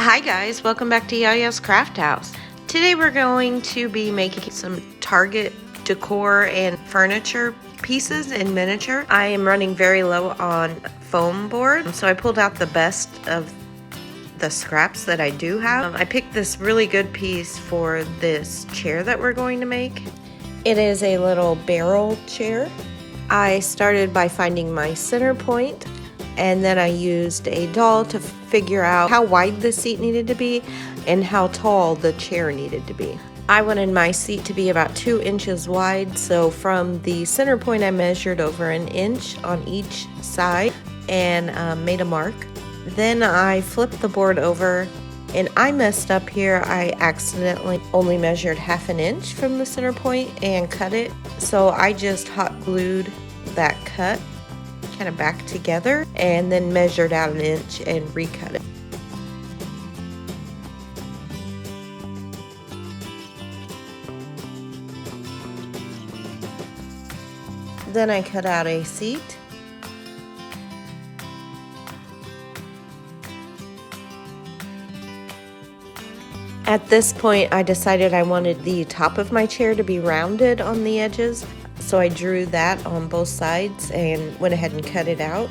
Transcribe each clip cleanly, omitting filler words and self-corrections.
Hi guys, welcome back to Yaya's Craft House. Today we're going to be making some Target decor and furniture pieces in miniature. I am running very low on foam board, so I pulled out the best of the scraps that I do have. I picked this really good piece for this chair that we're going to make. It is a little barrel chair. I started by finding my center point, and then I used a doll to figure out how wide the seat needed to be and how tall the chair needed to be. I wanted my seat to be about 2 inches wide, so from the center point I measured over 1 inch on each side and made a mark. Then I flipped the board over, and I messed up here. I accidentally only measured 1/2 inch from the center point and cut it, so I just hot glued that cut kind of back together and then measured out 1 inch and recut it. Then I cut out a seat. At this point, I decided I wanted the top of my chair to be rounded on the edges, so I drew that on both sides and went ahead and cut it out.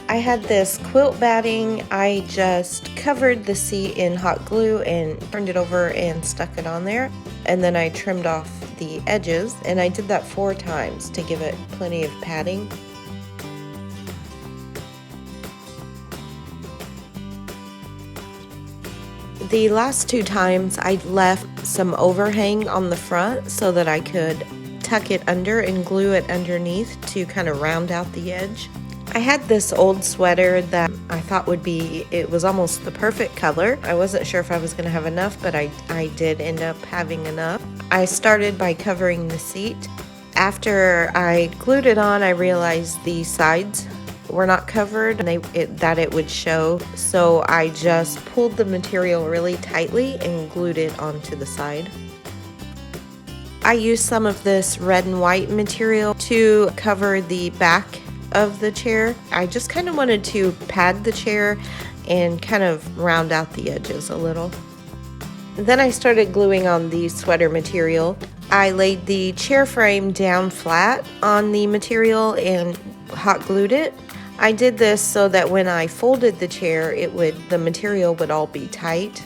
I had this quilt batting. I just covered the seat in hot glue and turned it over and stuck it on there. And then I trimmed off the edges, and I did that 4 times to give it plenty of padding. The last 2 times I left some overhang on the front so that I could tuck it under and glue it underneath to kind of round out the edge. I had this old sweater that I thought it was almost the perfect color. I wasn't sure if I was going to have enough, but I did end up having enough. I started by covering the seat. After I glued it on, I realized the sides were not covered and that it would show. So I just pulled the material really tightly and glued it onto the side. I used some of this red and white material to cover the back of the chair. I just kind of wanted to pad the chair and kind of round out the edges a little. Then I started gluing on the sweater material. I laid the chair frame down flat on the material and hot glued it. I did this so that when I folded the chair, the material would all be tight.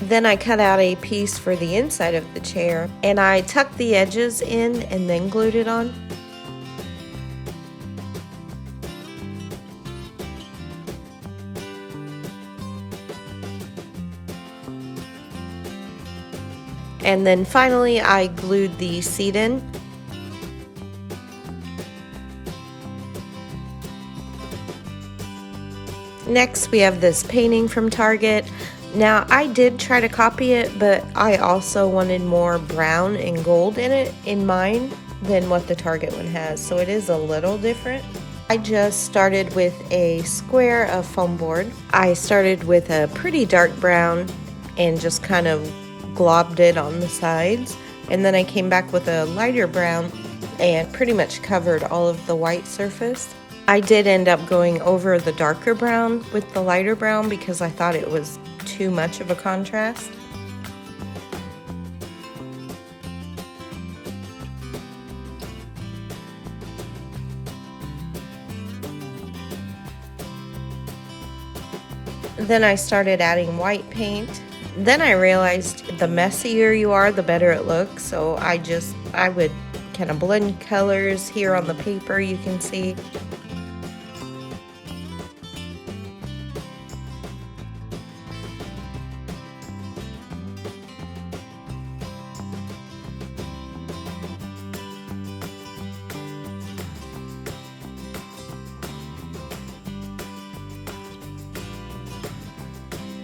Then I cut out a piece for the inside of the chair, and I tucked the edges in and then glued it on. And then finally I glued the seat in. Next we have this painting from Target. Now, I did try to copy it, but I also wanted more brown and gold in it in mine than what the Target one has, so it is a little different. I just started with a square of foam board. I started with a pretty dark brown and just kind of globbed it on the sides, and then I came back with a lighter brown and pretty much covered all of the white surface. I did end up going over the darker brown with the lighter brown because I thought it was too much of a contrast. Then I started adding white paint. Then I realized the messier you are, the better it looks, so I would kind of blend colors here on the paper, you can see.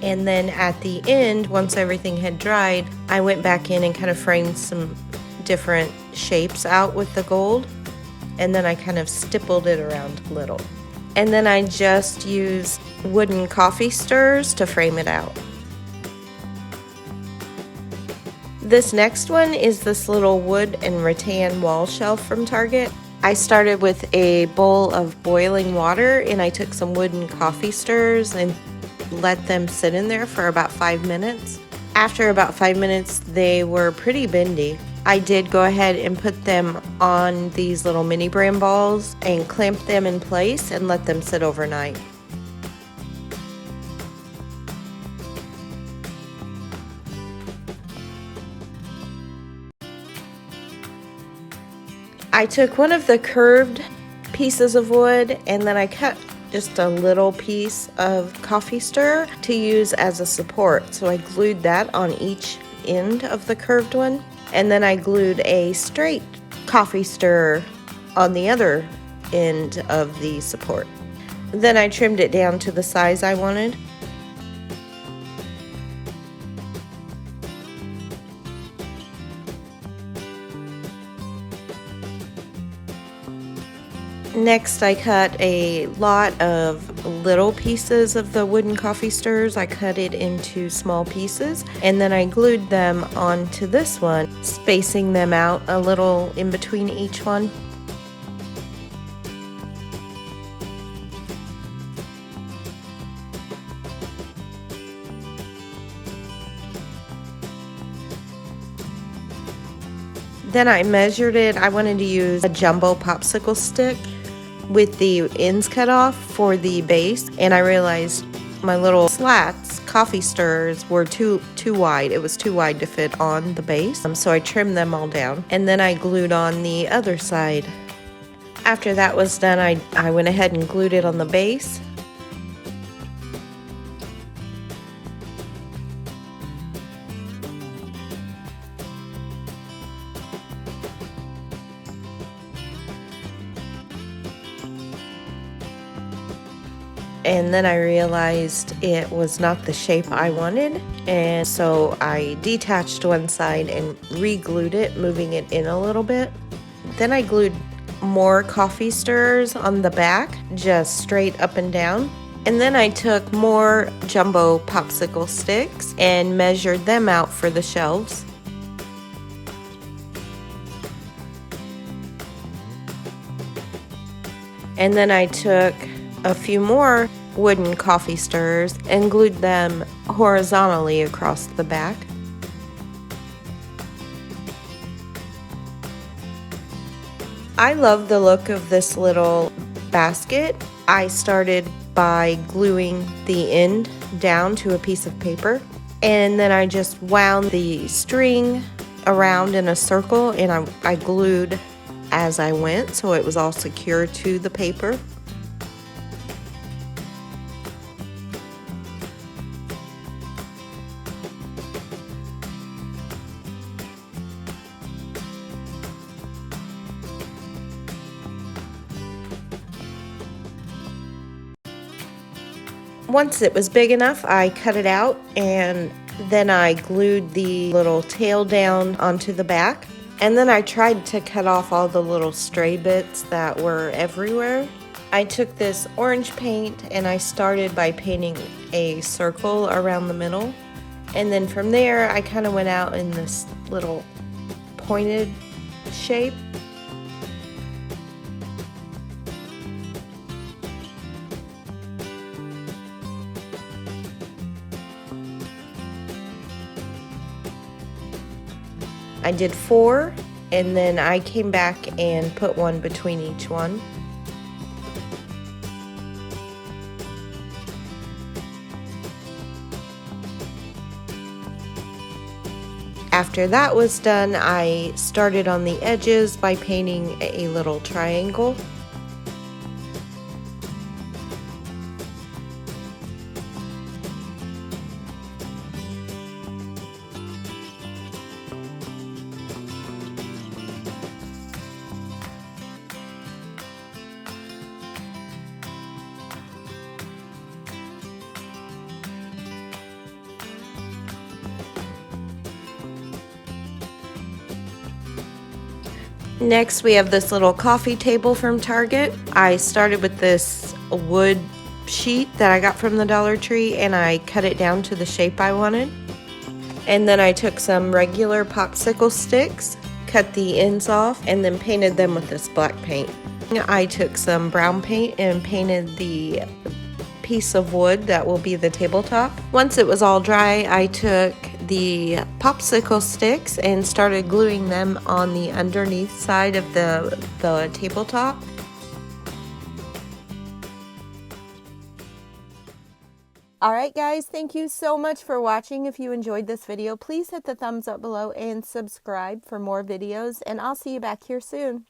And then at the end, once everything had dried, I went back in and kind of framed some different shapes out with the gold. and then I kind of stippled it around a little. And then I just used wooden coffee stirrers to frame it out. This next one is this little wood and rattan wall shelf from Target. I started with a bowl of boiling water, and I took some wooden coffee stirrers and let them sit in there for about 5 minutes. After about 5 minutes, they were pretty bendy. I did go ahead and put them on these little mini brand balls and clamp them in place and let them sit overnight. I took one of the curved pieces of wood and then I cut just a little piece of coffee stirrer to use as a support. So I glued that on each end of the curved one, and then I glued a straight coffee stirrer on the other end of the support. Then I trimmed it down to the size I wanted. Next, I cut a lot of little pieces of the wooden coffee stirrers. I cut it into small pieces, and then I glued them onto this one, spacing them out a little in between each one. Then I measured it. I wanted to use a jumbo popsicle stick with the ends cut off for the base, and I realized my little slats, coffee stirrers, were too wide. It was too wide to fit on the base, so I trimmed them all down, and then I glued on the other side. After that was done, I went ahead and glued it on the base. And then I realized it was not the shape I wanted, and so I detached one side and re-glued it, moving it in a little bit. Then I glued more coffee stirrers on the back, just straight up and down. And then I took more jumbo popsicle sticks and measured them out for the shelves. And then I took a few more wooden coffee stirrers and glued them horizontally across the back. I love the look of this little basket. I started by gluing the end down to a piece of paper, and then I just wound the string around in a circle, and I glued as I went so it was all secure to the paper. Once it was big enough, I cut it out, and then I glued the little tail down onto the back. And then I tried to cut off all the little stray bits that were everywhere. I took this orange paint and I started by painting a circle around the middle. And then from there, I kind of went out in this little pointed shape. I did 4, and then I came back and put one between each one. After that was done, I started on the edges by painting a little triangle. Next, we have this little coffee table from Target. I started with this wood sheet that I got from the Dollar Tree, and I cut it down to the shape I wanted. And then I took some regular popsicle sticks, cut the ends off, and then painted them with this black paint. I took some brown paint and painted the piece of wood that will be the tabletop. Once it was all dry, I took the popsicle sticks and started gluing them on the underneath side of the tabletop. Alright guys, thank you so much for watching. If you enjoyed this video, please hit the thumbs up below and subscribe for more videos, and I'll see you back here soon.